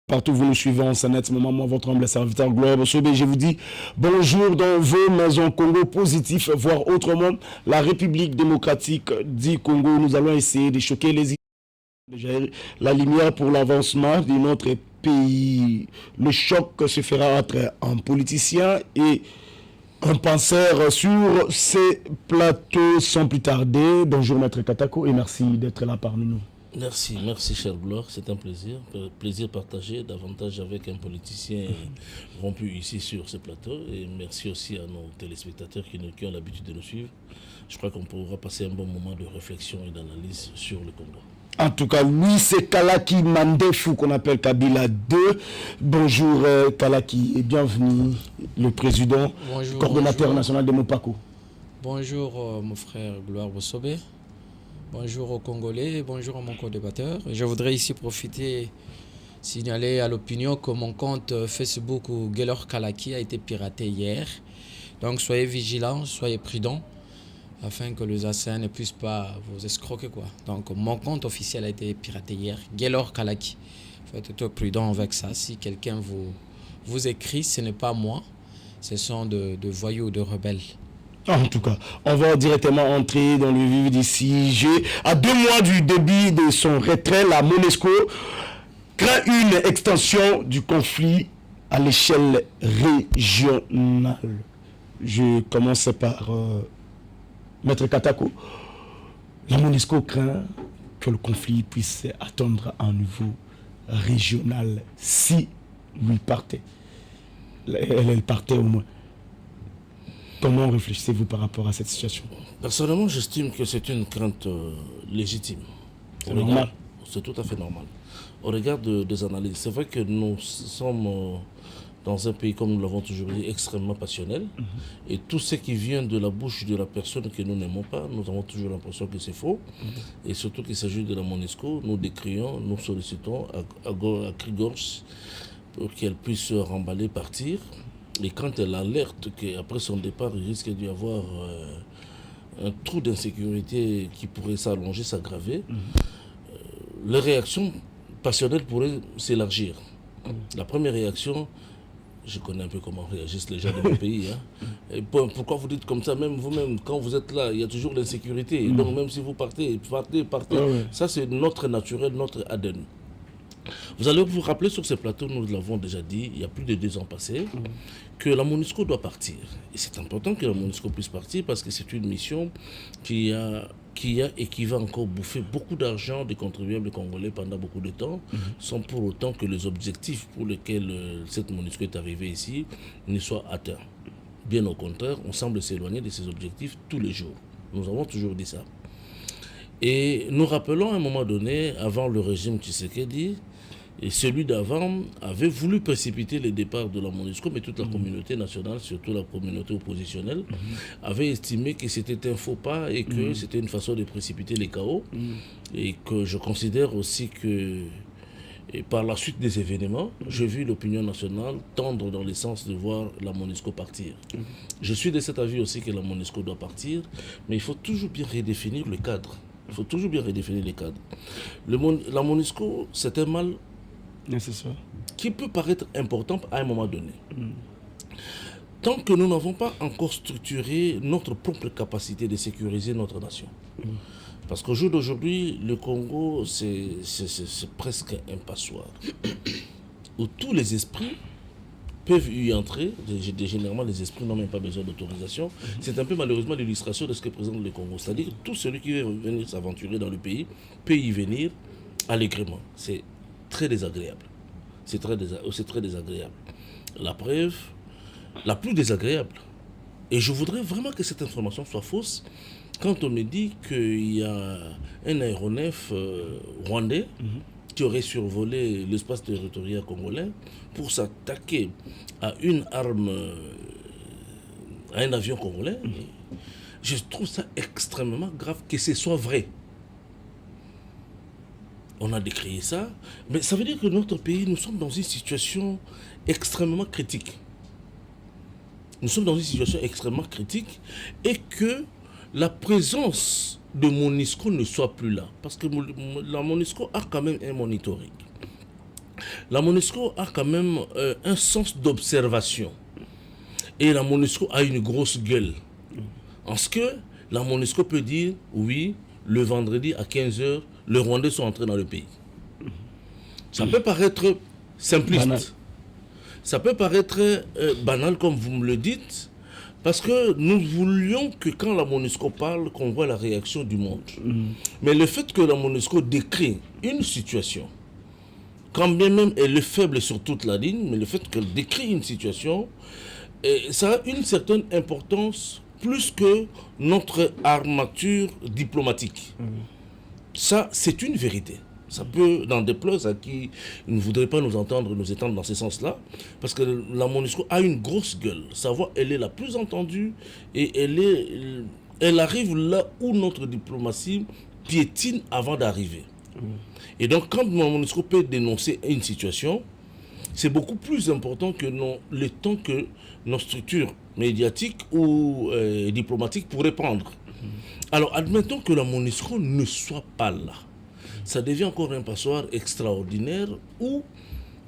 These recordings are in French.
Partout où vous nous suivez en ce moment, moi, votre humble serviteur Gloire Bosobé, je vous dis bonjour dans vos maisons Congo positif, voire autrement, la République démocratique du Congo. Nous allons essayer de choquer les idées, la lumière pour l'avancement de notre pays. Le choc se fera entre un politicien et un penseur sur ces plateaux sans plus tarder. Bonjour Maître Katako et merci d'être là parmi nous. Merci cher Gloire, c'est un plaisir partagé davantage avec un politicien rompu ici sur ce plateau et merci aussi à nos téléspectateurs qui ont l'habitude de nous suivre. Je crois qu'on pourra passer un bon moment de réflexion et d'analyse sur le Congo. En tout cas, lui, c'est Kalaki Mandefou qu'on appelle Kabila 2. Bonjour Kalaki et bienvenue, le président, coordonnateur national de Mopako. Bonjour mon frère Gloire Bosobé. Bonjour aux Congolais et bonjour à mon co-débatteur. Je voudrais ici profiter, signaler à l'opinion que mon compte Facebook Gelor Kalaki a été piraté hier. Donc soyez vigilants, soyez prudents, afin que les assaillants ne puissent pas vous escroquer, quoi. Donc mon compte officiel a été piraté hier, Gelor Kalaki. Faites être prudent avec ça. Si quelqu'un vous écrit, ce n'est pas moi, ce sont de voyous ou de rebelles. En tout cas, on va directement entrer dans le vif du sujet. À 2 mois du début de son retrait, la MONUSCO craint une extension du conflit à l'échelle régionale. Je commence par Maître Katako. La MONUSCO craint que le conflit puisse atteindre un niveau régional si lui partait. Elle partait au moins. Comment réfléchissez-vous par rapport à cette situation? Personnellement, j'estime que c'est une crainte légitime. C'est normal. C'est tout à fait normal. Au regard des analyses, c'est vrai que nous sommes dans un pays, comme nous l'avons toujours dit, extrêmement passionnel. Et tout ce qui vient de la bouche de la personne que nous n'aimons pas, nous avons toujours l'impression que c'est faux. Et surtout qu'il s'agit de la MONUSCO, nous décrions, nous sollicitons à cri-gorge pour qu'elle puisse remballer, partir. Et quand elle alerte qu'après son départ, il risque d'y avoir un trou d'insécurité qui pourrait s'allonger, s'aggraver, les réactions passionnelles pourraient s'élargir. La première réaction, je connais un peu comment réagissent les gens de mon pays. Et pourquoi vous dites comme ça, même vous-même, quand vous êtes là, il y a toujours l'insécurité. Donc même si vous partez. Ça c'est notre naturel, notre ADN. Vous allez vous rappeler sur ce plateau, nous l'avons déjà dit, il y a plus de 2 ans passés, que la MONUSCO doit partir. Et c'est important que la MONUSCO puisse partir parce que c'est une mission qui va encore bouffer beaucoup d'argent des contribuables congolais pendant beaucoup de temps, sans pour autant que les objectifs pour lesquels cette MONUSCO est arrivée ici ne soient atteints. Bien au contraire, on semble s'éloigner de ces objectifs tous les jours. Nous avons toujours dit ça. Et nous rappelons à un moment donné, avant le régime Tshisekedi, et celui d'avant avait voulu précipiter le départ de la MONUSCO, mais toute la communauté nationale, surtout la communauté oppositionnelle, avait estimé que c'était un faux pas et que c'était une façon de précipiter les chaos. Et que je considère aussi que, et par la suite des événements, j'ai vu l'opinion nationale tendre dans le sens de voir la MONUSCO partir. Je suis de cet avis aussi que la MONUSCO doit partir, mais il faut toujours bien redéfinir le cadre. Il faut toujours bien redéfinir les cadres. La MONUSCO, c'est un mal qui peut paraître important à un moment donné. Tant que nous n'avons pas encore structuré notre propre capacité de sécuriser notre nation. Parce qu'au jour d'aujourd'hui, le Congo, c'est presque un passoire. Où tous les esprits peuvent y entrer. Généralement, les esprits n'ont même pas besoin d'autorisation. C'est un peu malheureusement l'illustration de ce que présente le Congo. C'est-à-dire que tout celui qui veut venir s'aventurer dans le pays peut y venir allègrement. C'est très désagréable. C'est très désagréable. La preuve, la plus désagréable, et je voudrais vraiment que cette information soit fausse, quand on me dit qu'il y a un aéronef rwandais qui aurait survolé l'espace territorial congolais pour s'attaquer à une arme, à un avion congolais, je trouve ça extrêmement grave que ce soit vrai. On a décrié ça, mais ça veut dire que notre pays, nous sommes dans une situation extrêmement critique. Nous sommes dans une situation extrêmement critique et que la présence de MONUSCO ne soit plus là. Parce que la MONUSCO a quand même un monitoring. La MONUSCO a quand même un sens d'observation. Et la MONUSCO a une grosse gueule. En ce que la MONUSCO peut dire, oui, le vendredi à 15h, les Rwandais sont entrés dans le pays. Ça peut paraître simpliste. Banal. Ça peut paraître banal comme vous me le dites, parce que nous voulions que quand la MONUSCO parle, qu'on voit la réaction du monde. Mais le fait que la MONUSCO décrit une situation, quand bien même elle est faible sur toute la ligne, mais le fait qu'elle décrit une situation, ça a une certaine importance plus que notre armature diplomatique. Ça, c'est une vérité. Ça peut, dans des pleurs à qui ne voudraient pas nous entendre, nous étendre dans ce sens-là, parce que la MONUSCO a une grosse gueule. Sa voix, elle est la plus entendue et elle arrive là où notre diplomatie piétine avant d'arriver. Et donc, quand la MONUSCO peut dénoncer une situation, c'est beaucoup plus important que le temps que nos structures médiatiques ou diplomatiques pourraient prendre. Alors, admettons que la MONUSCO ne soit pas là. Ça devient encore un passoire extraordinaire où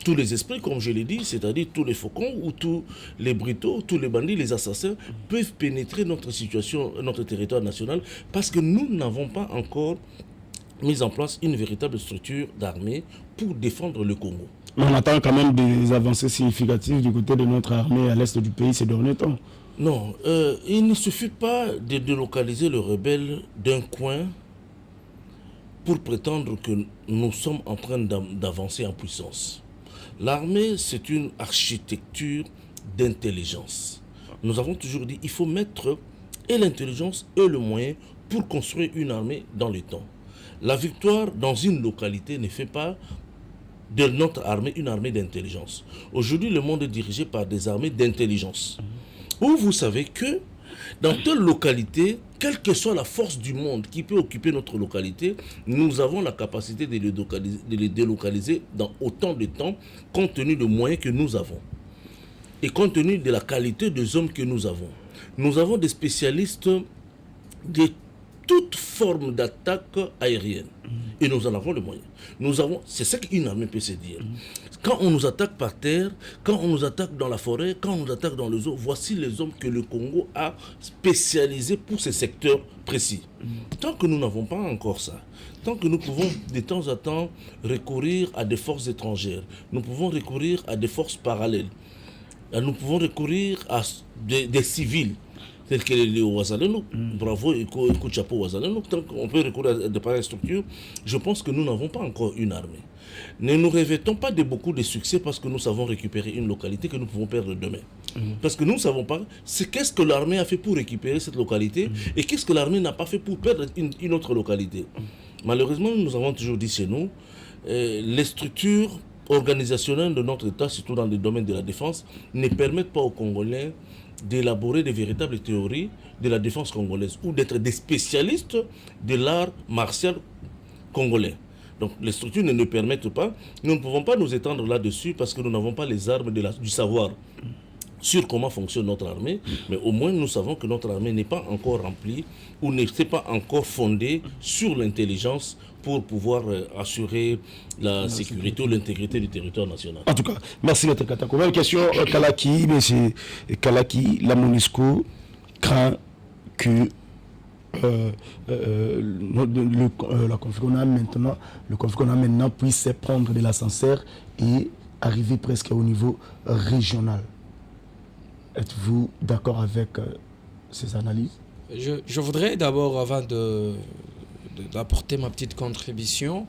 tous les esprits, comme je l'ai dit, c'est-à-dire tous les faucons ou tous les brutaux, tous les bandits, les assassins, peuvent pénétrer notre situation, notre territoire national, parce que nous n'avons pas encore mis en place une véritable structure d'armée pour défendre le Congo. Mais on attend quand même des avancées significatives du côté de notre armée à l'est du pays ces derniers temps. Non, il ne suffit pas de délocaliser le rebelle d'un coin pour prétendre que nous sommes en train d'avancer en puissance. L'armée, c'est une architecture d'intelligence. Nous avons toujours dit qu'il faut mettre et l'intelligence et le moyen pour construire une armée dans le temps. La victoire dans une localité ne fait pas de notre armée une armée d'intelligence. Aujourd'hui, le monde est dirigé par des armées d'intelligence. Où vous savez que dans telle localité, quelle que soit la force du monde qui peut occuper notre localité, nous avons la capacité de les délocaliser dans autant de temps, compte tenu des moyens que nous avons. Et compte tenu de la qualité des hommes que nous avons. Nous avons des spécialistes de toute forme d'attaque aérienne. Et nous en avons les moyens. C'est ça qu'une armée peut se dire. Quand on nous attaque par terre, quand on nous attaque dans la forêt, quand on nous attaque dans les eaux, voici les hommes que le Congo a spécialisés pour ces secteurs précis. Tant que nous n'avons pas encore ça, tant que nous pouvons de temps en temps recourir à des forces étrangères, nous pouvons recourir à des forces parallèles, nous pouvons recourir à des civils, tels que les Ouazaleno, bravo et coup de chapeau Ouazaleno, tant qu'on peut recourir à de pareilles structures, je pense que nous n'avons pas encore une armée. Ne nous revêtons pas de beaucoup de succès parce que nous savons récupérer une localité que nous pouvons perdre demain. Parce que nous ne savons pas qu'est-ce que l'armée a fait pour récupérer cette localité et qu'est-ce que l'armée n'a pas fait pour perdre une autre localité. Malheureusement, nous avons toujours dit chez nous, les structures organisationnelles de notre État, surtout dans le domaine de la défense, ne permettent pas aux Congolais d'élaborer des véritables théories de la défense congolaise ou d'être des spécialistes de l'art martial congolais. Donc les structures ne nous permettent pas. Nous ne pouvons pas nous étendre là-dessus parce que nous n'avons pas les armes du savoir sur comment fonctionne notre armée, mais au moins nous savons que notre armée n'est pas encore remplie ou n'est pas encore fondée sur l'intelligence pour pouvoir assurer la sécurité ou l'intégrité du territoire national. En tout cas, merci Maître Katako. Même question, Kalaki, monsieur Kalaki, la MONUSCO craint que le conflit qu'on a maintenant puisse prendre de l'ascenseur et arriver presque au niveau régional. Êtes-vous d'accord avec ces analyses? Je voudrais d'abord, avant d'apporter ma petite contribution,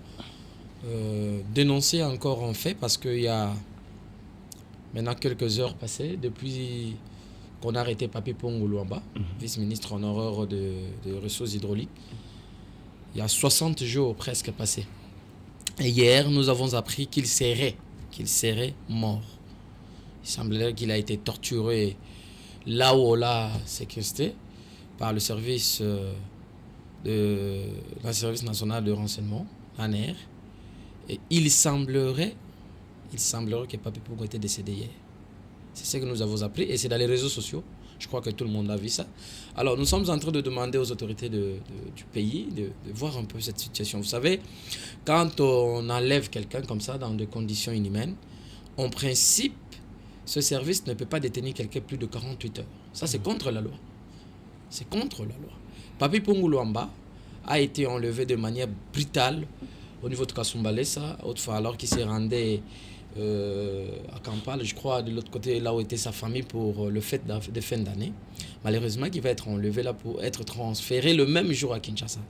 dénoncer encore un fait, parce qu'il y a maintenant quelques heures passées depuis qu'on a arrêté Papi Pongo Luamba, vice-ministre honoraire des ressources hydrauliques. Il y a 60 jours presque passés. Et hier, nous avons appris qu'il serait mort. Il semblerait qu'il a été torturé là où on l'a séquestré par le service national de renseignement, ANR. Et il semblerait que Papi Pongo était décédé hier. C'est ce que nous avons appris et c'est dans les réseaux sociaux. Je crois que tout le monde a vu ça. Alors, nous sommes en train de demander aux autorités du pays de voir un peu cette situation. Vous savez, quand on enlève quelqu'un comme ça dans des conditions inhumaines, en principe, ce service ne peut pas détenir quelqu'un plus de 48 heures. Ça, c'est contre la loi. C'est contre la loi. Papi Pungu Luamba a été enlevé de manière brutale au niveau de Kasumbalesa, autrefois, alors qu'il s'est rendu à Kampala, je crois, de l'autre côté, là où était sa famille pour le fête de fin d'année. Malheureusement, il va être enlevé là pour être transféré le même jour à Kinshasa.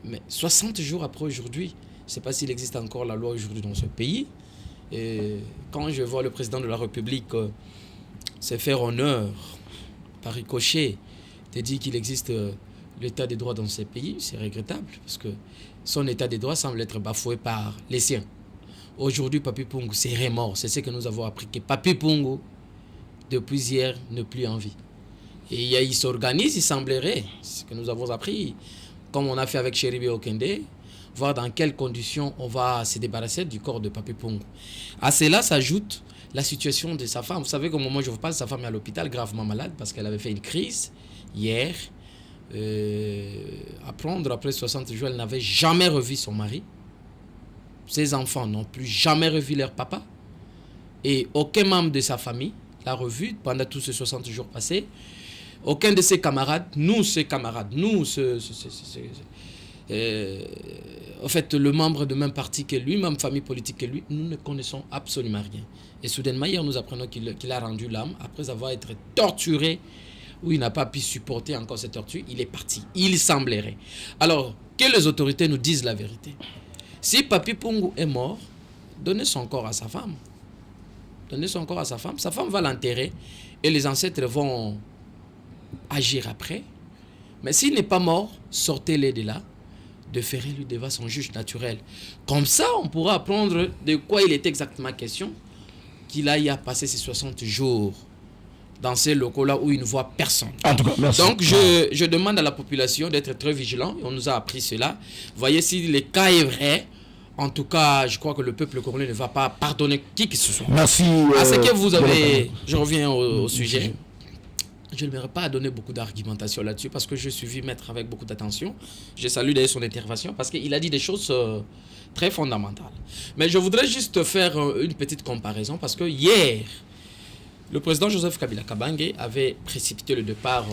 Mais 60 jours après aujourd'hui, je ne sais pas s'il existe encore la loi aujourd'hui dans ce pays. Et quand je vois le président de la République se faire honneur par ricochet de dire qu'il existe l'état des droits dans ce pays, c'est regrettable parce que son état des droits semble être bafoué par les siens. Aujourd'hui, Papi Pungu serait mort. C'est ce que nous avons appris, que Papi Pungu, depuis hier, n'est plus en vie. Et il s'organise, il semblerait, c'est ce que nous avons appris, comme on a fait avec Chéribe Okende, voir dans quelles conditions on va se débarrasser du corps de Papi Pungu. À cela s'ajoute la situation de sa femme. Vous savez qu'au moment où je vous parle, sa femme est à l'hôpital, gravement malade, parce qu'elle avait fait une crise hier. Apprendre après 60 jours, elle n'avait jamais revu son mari. Ses enfants n'ont plus jamais revu leur papa. Et aucun membre de sa famille l'a revu pendant tous ces 60 jours passés. Aucun de ses camarades, en fait, le membre de même parti que lui, même famille politique que lui, nous ne connaissons absolument rien. Et soudainement, hier, nous apprenons qu'il a rendu l'âme après avoir été torturé, où il n'a pas pu supporter encore cette torture. Il est parti. Il semblerait. Alors, que les autorités nous disent la vérité. Si Papi Pungu est mort, donnez son corps à sa femme. Donnez son corps à sa femme. Sa femme va l'enterrer et les ancêtres vont agir après. Mais s'il n'est pas mort, sortez-les de là, déférez-lui devant son juge naturel. Comme ça, on pourra apprendre de quoi il est exactement question, qu'il aille à passer ces 60 jours dans ces locaux-là où il ne voit personne. En tout cas, merci. Donc, je demande à la population d'être très vigilant. On nous a appris cela. Voyez, si le cas est vrai, en tout cas, je crois que le peuple congolais ne va pas pardonner qui que ce soit. Merci. À ce que vous avez... Je reviens au sujet. Je n'aimerais pas donner beaucoup d'argumentation là-dessus parce que je suis maître avec beaucoup d'attention. Je salue d'ailleurs son intervention parce qu'il a dit des choses très fondamentales. Mais je voudrais juste faire une petite comparaison parce que hier, le président Joseph Kabila Kabange avait précipité le départ,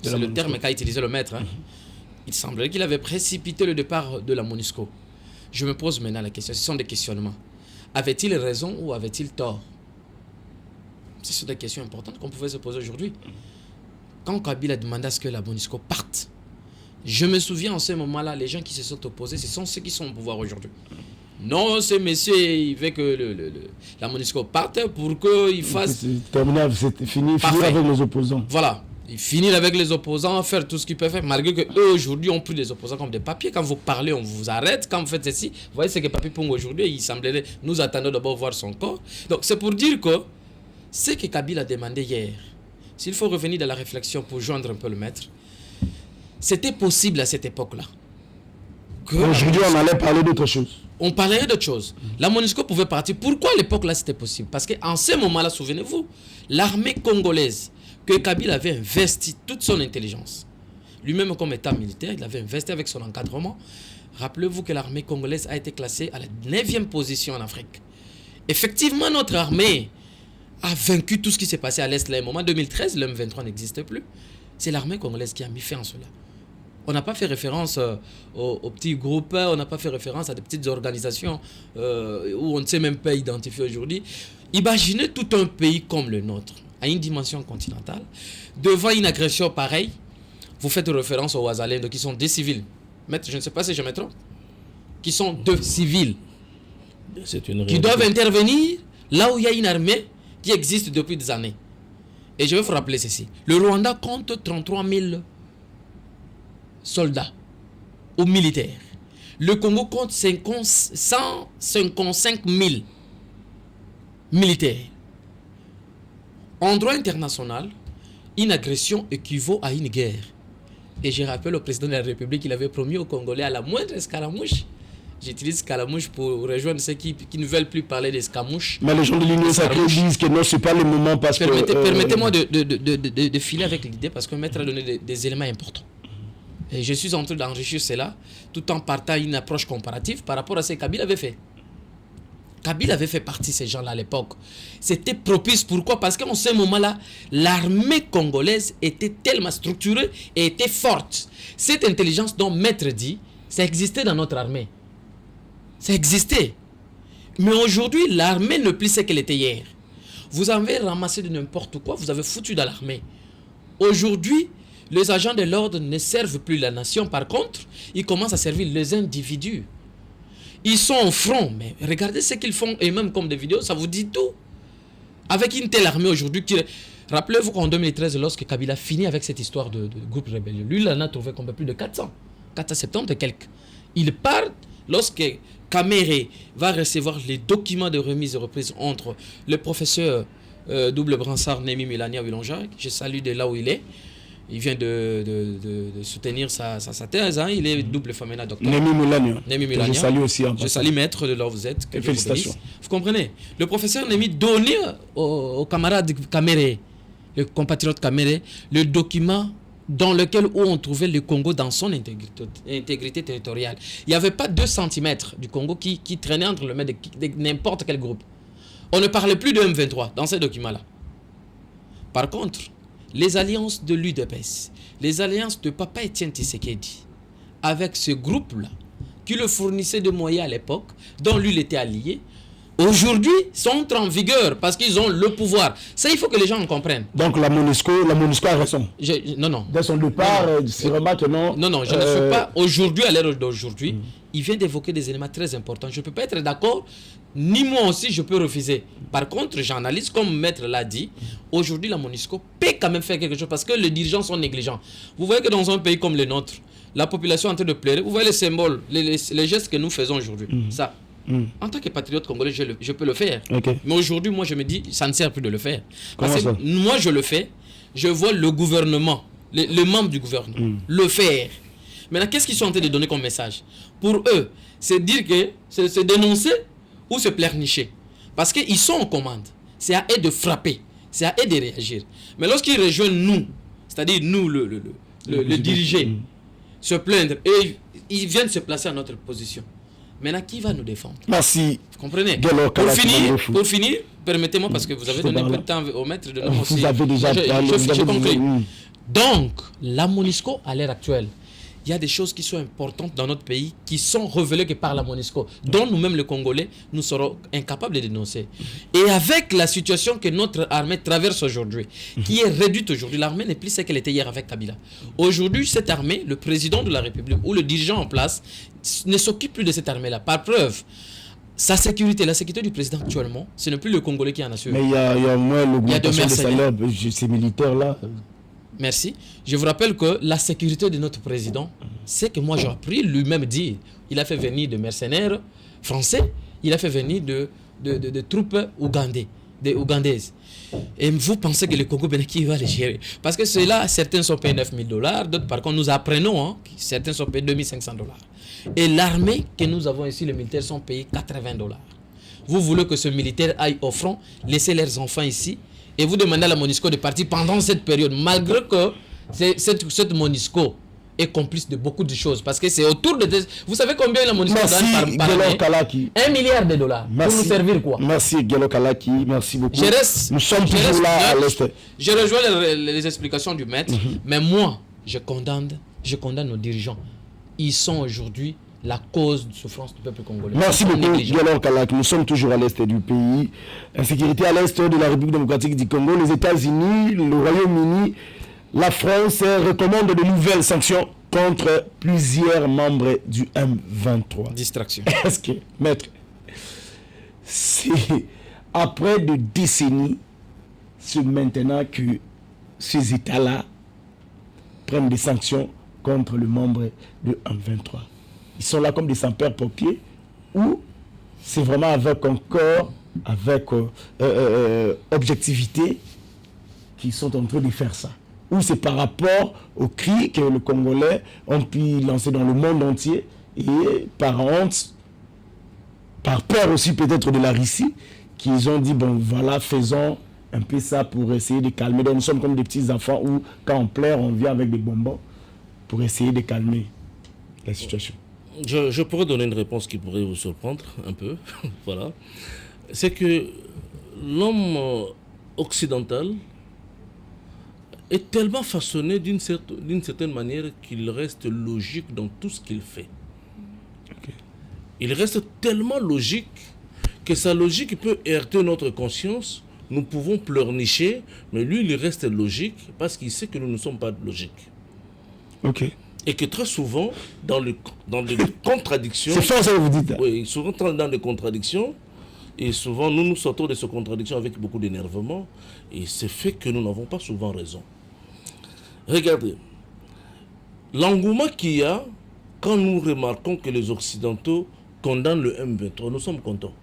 c'est le terme qu'a utilisé le maître, hein. Il semblerait qu'il avait précipité le départ de la MONUSCO. Je me pose maintenant la question, ce sont des questionnements. Avait-il raison ou avait-il tort? Ce sont des questions importantes qu'on pouvait se poser aujourd'hui. Quand Kabila a demandé à ce que la MONUSCO parte, je me souviens en ce moment-là, les gens qui se sont opposés, ce sont ceux qui sont au pouvoir aujourd'hui. Non, ce monsieur, il veut que la MONUSCO parte pour qu'il fasse... C'est fini avec les opposants. Voilà. Il finit avec les opposants, faire tout ce qu'ils peuvent faire, malgré qu'eux, aujourd'hui, ont pris les opposants comme des papiers. Quand vous parlez, on vous arrête. Quand vous faites ceci, vous voyez ce que Papi Pungu aujourd'hui, il semblerait... Nous attendons d'abord voir son corps. Donc, c'est pour dire que ce que Kabila a demandé hier, s'il faut revenir dans la réflexion pour joindre un peu le maître, c'était possible à cette époque-là. Aujourd'hui, on allait parler d'autre chose. On parlerait d'autre chose. La MONUSCO pouvait partir. Pourquoi à l'époque là c'était possible? Parce qu'en ce moment-là, souvenez-vous, l'armée congolaise, que Kabila avait investi toute son intelligence, lui-même comme état militaire, il avait investi avec son encadrement. Rappelez-vous que l'armée congolaise a été classée à la 9e position en Afrique. Effectivement, notre armée a vaincu tout ce qui s'est passé à l'Est. Là, au moment 2013, l'M23 n'existait plus. C'est l'armée congolaise qui a mis fin à cela. On n'a pas fait référence aux petits groupes, on n'a pas fait référence à des petites organisations où on ne sait même pas identifier aujourd'hui. Imaginez tout un pays comme le nôtre, à une dimension continentale, devant une agression pareille. Vous faites référence aux Ouazalendo qui sont des civils. Maître, je ne sais pas si je me trompe. Qui sont deux civils. Qui doivent intervenir là où il y a une armée qui existe depuis des années. Et je vais vous rappeler ceci. Le Rwanda compte 33 000 soldats ou militaires. Le Congo compte 155 000 militaires. En droit international, une agression équivaut à une guerre. Et je rappelle au président de la République qu'il avait promis aux Congolais à la moindre escaramouche J'utilise Scaramouche pour rejoindre ceux qui ne veulent plus parler des Scamouches. Mais les gens de l'Union sacrée disent que non, ce n'est pas le moment parce que... Permettez-moi de filer avec l'idée parce que Maître a donné des éléments importants. Et je suis en train d'enrichir cela tout en partant une approche comparative par rapport à ce que Kabila avait fait. Kabila avait fait partie de ces gens-là à l'époque. C'était propice. Pourquoi? Parce qu'en ce moment-là, l'armée congolaise était tellement structurée et était forte. Cette intelligence dont Maître dit, ça existait dans notre armée. Ça existait. Mais aujourd'hui, l'armée ne plus ce qu'elle était hier. Vous avez ramassé de n'importe quoi, vous avez foutu dans l'armée. Aujourd'hui, les agents de l'ordre ne servent plus la nation. Par contre, ils commencent à servir les individus. Ils sont au front, mais regardez ce qu'ils font eux-mêmes comme des vidéos, ça vous dit tout. Avec une telle armée aujourd'hui, rappelez-vous qu'en 2013, lorsque Kabila finit avec cette histoire de groupe rébellion, lui, il en a trouvé comme plus de 470 et quelques. Il part lorsque Kamere va recevoir les documents de remise et reprise entre le professeur double bransard Némi Mélania Wilonjak, je salue de là où il est. Il vient de soutenir sa thèse. Hein. Il est double famena docteur. Némi Mélania. Je salue aussi. Je salue maître de là où vous êtes. Félicitations. Vous comprenez? Le professeur Némi donnait au camarade Kamere, le compatriote Kamere, le document dans lequel on trouvait le Congo dans son intégrité territoriale. Il n'y avait pas 2 cm du Congo qui traînait entre le mains de n'importe quel groupe. On ne parlait plus de M23 dans ces documents-là. Par contre, les alliances de l'UDPS, les alliances de Papa Etienne Tshisekedi, avec ce groupe-là, qui le fournissait de moyens à l'époque, dont lui il était allié, aujourd'hui sont en vigueur parce qu'ils ont le pouvoir. Ça, il faut que les gens en comprennent. Donc la MONUSCO a raison. Non. Dès son départ, c'est vraiment que non. Non, je ne suis pas. Aujourd'hui, à l'heure d'aujourd'hui, il vient d'évoquer des éléments très importants. Je ne peux pas être d'accord, ni moi aussi je peux refuser. Par contre, j'analyse, comme Maître l'a dit, aujourd'hui la MONUSCO peut quand même faire quelque chose parce que les dirigeants sont négligents. Vous voyez que dans un pays comme le nôtre, la population est en train de pleurer. Vous voyez les symboles, les gestes que nous faisons aujourd'hui. Ça. En tant que patriote congolais, je peux le faire. Okay. Mais aujourd'hui, moi, je me dis, ça ne sert plus de le faire. Comment Parce que ça? moi, je le fais. Je vois le gouvernement, les membres du gouvernement, le faire. Maintenant, qu'est-ce qu'ils sont en train de donner comme message? Pour eux, c'est dire que c'est dénoncer ou se pleurnicher. Parce qu'ils sont en commande. C'est à eux de frapper. C'est à eux de réagir. Mais lorsqu'ils rejoignent nous, c'est-à-dire nous, le diriger, se plaindre, et ils viennent se placer à notre position. Maintenant, qui va nous défendre? Merci. Vous comprenez? Pour finir, permettez-moi, parce que vous avez donné un peu de temps au maître de l'homme aussi. Vous avez déjà parlé. Je conclue. Donc, la MONUSCO, à l'heure actuelle, il y a des choses qui sont importantes dans notre pays qui sont révélées que par la MONUSCO, dont nous-mêmes, les Congolais, nous serons incapables de dénoncer. Et avec la situation que notre armée traverse aujourd'hui, qui est réduite aujourd'hui, l'armée n'est plus ce qu'elle était hier avec Kabila. Aujourd'hui, cette armée, le président de la République ou le dirigeant en place, ne s'occupe plus de cette armée-là. Par preuve, sa sécurité, la sécurité du président actuellement, ce n'est plus le Congolais qui en assure. Mais il y a au moins l'augmentation des salaires de ces militaires-là. Merci. Je vous rappelle que la sécurité de notre président, c'est que moi j'ai appris lui-même dire. Il a fait venir de mercenaires français, il a fait venir de troupes ougandaises. Et vous pensez que le Congo qui va les gérer? Parce que ceux-là, certains sont payés $9,000, d'autres par contre nous apprenons, certains sont payés $2,500. Et l'armée que nous avons ici, les militaires, sont payés $80. Vous voulez que ce militaire aille au front, laisser leurs enfants ici, et vous demandez à la MONUSCO de partir pendant cette période, malgré que cette MONUSCO est complice de beaucoup de choses. Parce que c'est autour de... Vous savez combien la MONUSCO gagne par année? $1 milliard. Merci. Pour nous servir quoi? Merci Guelo Kalaki, merci beaucoup. Nous sommes toujours là à l'Est. Je rejoins les explications du maître, mais moi, je condamne nos dirigeants. Ils sont aujourd'hui la cause de souffrance du peuple congolais. Merci beaucoup, Guelo Kalaki. Nous sommes toujours à l'Est du pays. Insécurité à l'Est de la République démocratique du Congo, les États-Unis, le Royaume-Uni, la France recommande de nouvelles sanctions contre plusieurs membres du M23. Distraction. Est-ce que, maître, c'est après des décennies, c'est maintenant que ces États-là prennent des sanctions contre le membre de M23? Ils sont là comme des sapeurs-pompiers ou c'est vraiment avec encore, avec objectivité qu'ils sont en train de faire ça? Ou c'est par rapport aux cris que les Congolais ont pu lancer dans le monde entier et par honte par peur aussi peut-être de la Russie, qu'ils ont dit, bon voilà, faisons un peu ça pour essayer de calmer. Donc nous sommes comme des petits enfants où quand on pleure, on vient avec des bonbons pour essayer de calmer la situation. Je pourrais donner une réponse qui pourrait vous surprendre un peu. Voilà. C'est que l'homme occidental est tellement façonné d'une certaine manière qu'il reste logique dans tout ce qu'il fait. Okay. Il reste tellement logique que sa logique peut heurter notre conscience. Nous pouvons pleurnicher, mais lui, il reste logique parce qu'il sait que nous ne sommes pas logiques. Ok. Et que très souvent, dans les contradictions... C'est fort ça que vous dites. Oui, souvent dans des contradictions, et souvent nous sortons de ces contradictions avec beaucoup d'énervement, et c'est fait que nous n'avons pas souvent raison. Regardez, l'engouement qu'il y a quand nous remarquons que les Occidentaux condamnent le M23, nous sommes contents.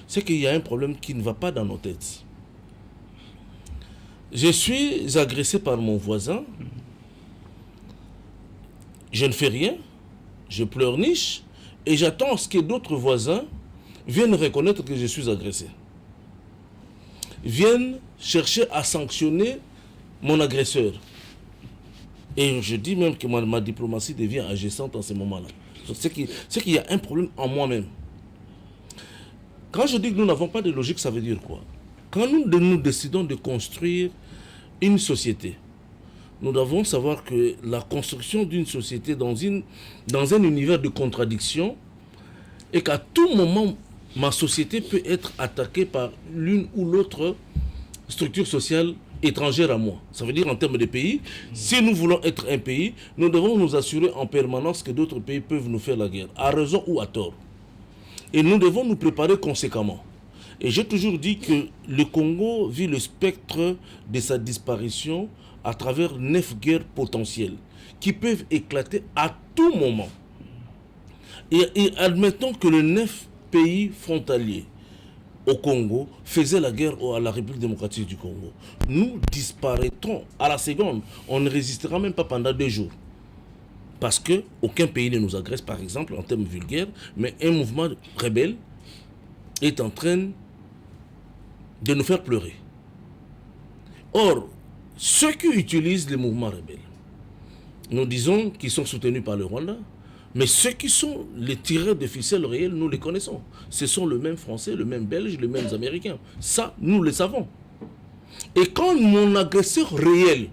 C'est qu'il y a un problème qui ne va pas dans nos têtes. Je suis agressé par mon voisin, je ne fais rien, je pleurniche, et j'attends à ce que d'autres voisins viennent reconnaître que je suis agressé. Viennent chercher à sanctionner mon agresseur. Et je dis même que ma diplomatie devient agissante en ce moment-là. C'est qu'il y a un problème en moi-même. Quand je dis que nous n'avons pas de logique, ça veut dire quoi? Quand nous décidons de construire une société, nous devons savoir que la construction d'une société dans un univers de contradictions et qu'à tout moment, ma société peut être attaquée par l'une ou l'autre structure sociale étrangère à moi. Ça veut dire en termes de pays, si nous voulons être un pays, nous devons nous assurer en permanence que d'autres pays peuvent nous faire la guerre, à raison ou à tort. Et nous devons nous préparer conséquemment. Et j'ai toujours dit que le Congo vit le spectre de sa disparition à travers 9 guerres potentielles qui peuvent éclater à tout moment. Et admettons que les 9 pays frontaliers au Congo faisaient la guerre à la République démocratique du Congo. Nous disparaîtrons à la seconde. On ne résistera même pas pendant 2 jours. Parce qu'aucun pays ne nous agresse, par exemple, en termes vulgaires, mais un mouvement rebelle est en train de nous faire pleurer. Or, ceux qui utilisent les mouvements rebelles, nous disons qu'ils sont soutenus par le Rwanda, mais ceux qui sont les tireurs de ficelles réels, nous les connaissons. Ce sont le même Français, le même Belge, les mêmes Américains. Ça, nous le savons. Et quand mon agresseur réel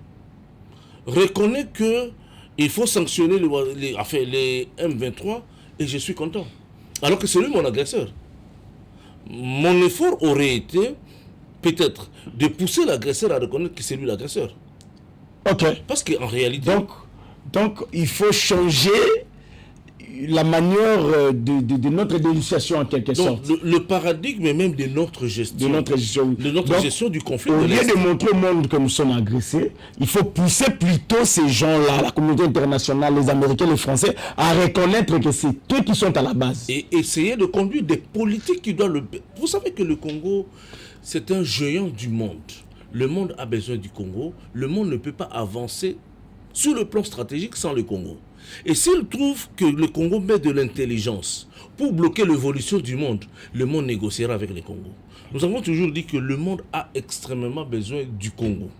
reconnaît qu'il faut sanctionner les M23, et je suis content. Alors que c'est lui mon agresseur. Mon effort aurait été, peut-être, de pousser l'agresseur à reconnaître que c'est lui l'agresseur. Ok. Parce qu'en réalité... Donc, il faut changer la manière de notre dénonciation en quelque sorte. Le paradigme même de notre gestion. De notre gestion. De notre gestion du conflit. Au lieu de montrer au monde que nous sommes agressés, il faut pousser plutôt ces gens-là, la communauté internationale, les Américains, les Français, à reconnaître que c'est eux qui sont à la base. Et essayer de conduire des politiques qui doivent le... Vous savez que le Congo, c'est un géant du monde. Le monde a besoin du Congo. Le monde ne peut pas avancer sur le plan stratégique sans le Congo. Et s'il trouve que le Congo met de l'intelligence pour bloquer l'évolution du monde négociera avec le Congo. Nous avons toujours dit que le monde a extrêmement besoin du Congo.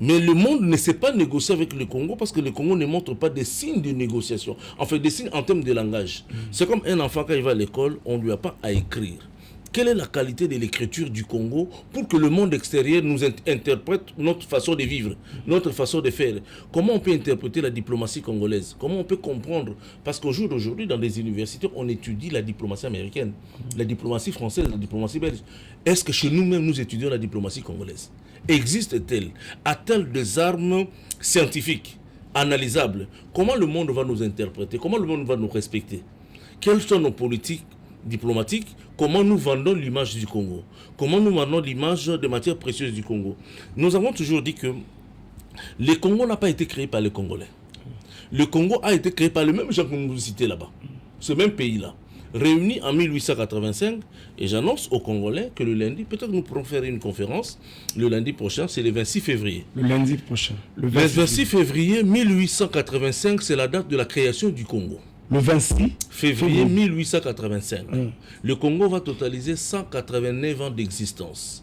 Mais le monde ne sait pas négocier avec le Congo parce que le Congo ne montre pas des signes de négociation. En fait, des signes en termes de langage. C'est comme un enfant quand il va à l'école, on ne lui a pas à écrire. Quelle est la qualité de l'écriture du Congo pour que le monde extérieur nous interprète notre façon de vivre, notre façon de faire? Comment on peut interpréter la diplomatie congolaise? Comment on peut comprendre? Parce qu'au jour d'aujourd'hui, dans des universités, on étudie la diplomatie américaine, la diplomatie française, la diplomatie belge. Est-ce que chez nous-mêmes, nous étudions la diplomatie congolaise? Existe-t-elle? A-t-elle des armes scientifiques, analysables? Comment le monde va nous interpréter? Comment le monde va nous respecter? Quelles sont nos politiques diplomatiques? Comment nous vendons l'image du Congo? Comment nous vendons l'image des matières précieuses du Congo? Nous avons toujours dit que le Congo n'a pas été créé par les Congolais. Le Congo a été créé par les mêmes gens que vous citez là-bas. Ce même pays-là. Réunis en 1885, et j'annonce aux Congolais que le lundi, peut-être nous pourrons faire une conférence, le lundi prochain, c'est le 26 février. Le lundi prochain. Le 26 février 1885, c'est la date de la création du Congo. Le 26 février 1885. Le Congo va totaliser 189 ans d'existence.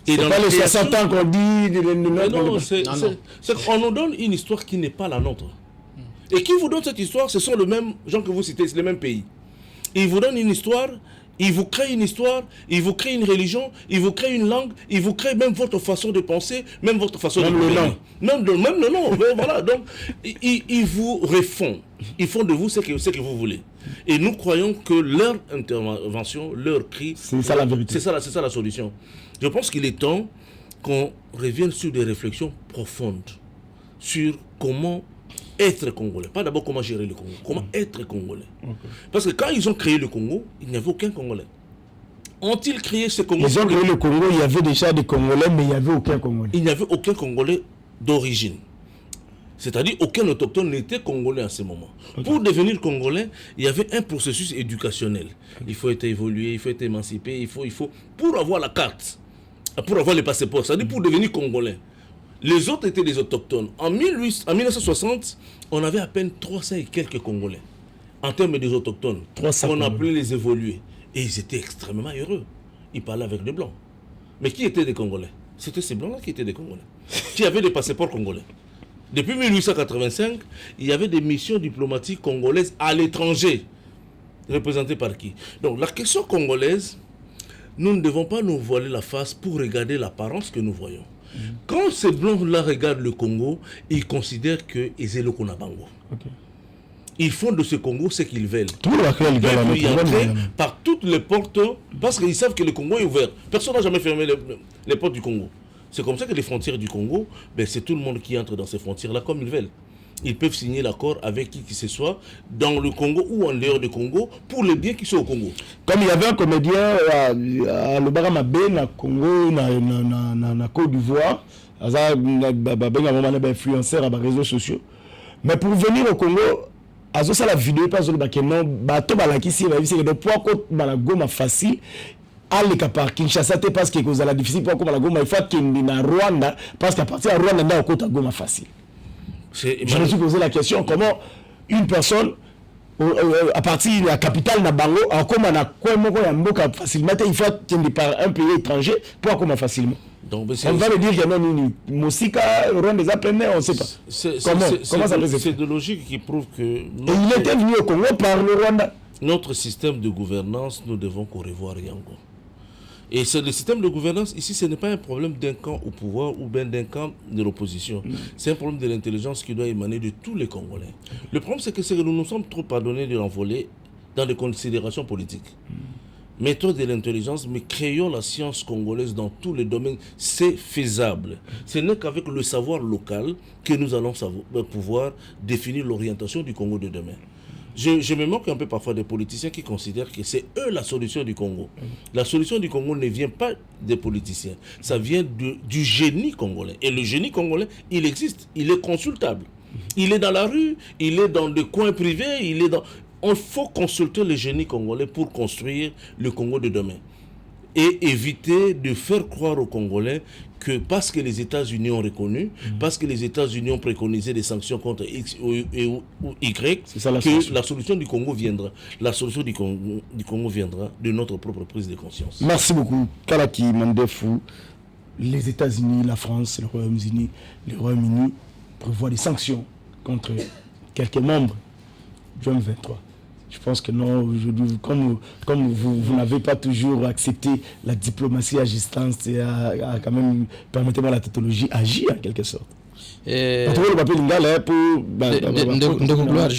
Et dans pas les 60 ans qu'on dit... On nous donne une histoire qui n'est pas la nôtre. Et qui vous donne cette histoire, ce sont les mêmes gens que vous citez, c'est les mêmes pays. Ils vous donnent une histoire, ils vous créent une histoire, ils vous créent une religion, ils vous créent une langue, ils vous créent même votre façon de penser, même votre façon de gouverner. Même le nom. Voilà, donc, ils vous refont. Ils font de vous ce que vous voulez. Et nous croyons que leur intervention, leur cri, c'est ça la vérité. C'est ça la solution. Je pense qu'il est temps qu'on revienne sur des réflexions profondes sur comment être congolais. Pas d'abord comment gérer le Congo, comment être congolais. Parce que quand ils ont créé le Congo, il n'y avait aucun Congolais. Ont-ils créé ce Congo? Ils ont créé le Congo, il y avait déjà des Congolais, mais il n'y avait aucun Congolais. Il n'y avait aucun Congolais d'origine. C'est-à-dire aucun autochtone n'était congolais à ce moment. Pour devenir congolais, il y avait un processus éducationnel. Il faut être évolué, il faut être émancipé, il faut pour avoir la carte, pour avoir les passeports, c'est-à-dire pour devenir congolais. Les autres étaient des autochtones. En 1960, on avait à peine 300 et quelques Congolais. En termes des autochtones, on appelait les évolués. Et ils étaient extrêmement heureux. Ils parlaient avec des blancs. Mais qui étaient des Congolais? C'était ces blancs-là qui étaient des Congolais. Qui avaient des passeports congolais. Depuis 1885, il y avait des missions diplomatiques congolaises à l'étranger. Représentées par qui? Donc la question congolaise, nous ne devons pas nous voiler la face pour regarder l'apparence que nous voyons. Quand ces blancs-là regardent le Congo, ils considèrent qu'ils est le Konabango. Ils font de ce Congo ce qu'ils veulent. Ils entrent par toutes les portes parce qu'ils savent que le Congo est ouvert. Personne n'a jamais fermé les portes du Congo. C'est comme ça que les frontières du Congo, c'est tout le monde qui entre dans ces frontières-là comme ils veulent. Ils peuvent signer l'accord avec qui que ce soit, dans le Congo ou en dehors du Congo, pour les biens qui sont au Congo. Comme il y avait un comédien à Lobaramabé, na Congo, na Côte d'Ivoire, un influenceur à les réseaux sociaux. Mais pour venir au Congo, à la vidéo, parce que non, bateau balakisi, c'est que des poids côte balagoma facile. Aller par Kinshasa parce que vous avez difficile pour la Goma, il faut qu'il y ait en Rwanda parce qu'à partir de Rwanda, on a un Goma facile. Je me suis posé la question comment une personne à partir de la capitale de Bango, comment on a quoi facilement, il faut qu'il y ait par un pays étranger pour comment facilement. Donc, on va me dire qu'il y a une Moussika, Rwanda des apprenants, on ne sait pas. Comment ça peut se faire? C'est de logique qui prouve que... Et il était venu au Congo par le Rwanda. Notre système de gouvernance, nous devons qu'on revoir Yango. Et le système de gouvernance, ici, ce n'est pas un problème d'un camp au pouvoir ou bien d'un camp de l'opposition. C'est un problème de l'intelligence qui doit émaner de tous les Congolais. Le problème, c'est que nous nous sommes trop pardonnés de l'envoler dans des considérations politiques. Mettons de l'intelligence, mais créons la science congolaise dans tous les domaines. C'est faisable. Ce n'est qu'avec le savoir local que nous allons pouvoir définir l'orientation du Congo de demain. Je me moque un peu parfois des politiciens qui considèrent que c'est eux la solution du Congo. La solution du Congo ne vient pas des politiciens. Ça vient du génie congolais. Et le génie congolais, il existe. Il est consultable. Il est dans la rue, il est dans des coins privés, il faut consulter le génie congolais pour construire le Congo de demain. Et éviter de faire croire aux Congolais que parce que les États-Unis ont reconnu, parce que les États-Unis ont préconisé des sanctions contre X ou Y, que la solution du Congo viendra. La solution du Congo viendra de notre propre prise de conscience. Merci beaucoup. Kalaki Mandefou, les États-Unis, la France, le Royaume-Uni prévoient des sanctions contre quelques membres du M23. Je pense que non, aujourd'hui, comme vous n'avez pas toujours accepté la diplomatie à distance et à quand même, permettez-moi la tautologie, agir en quelque sorte. Je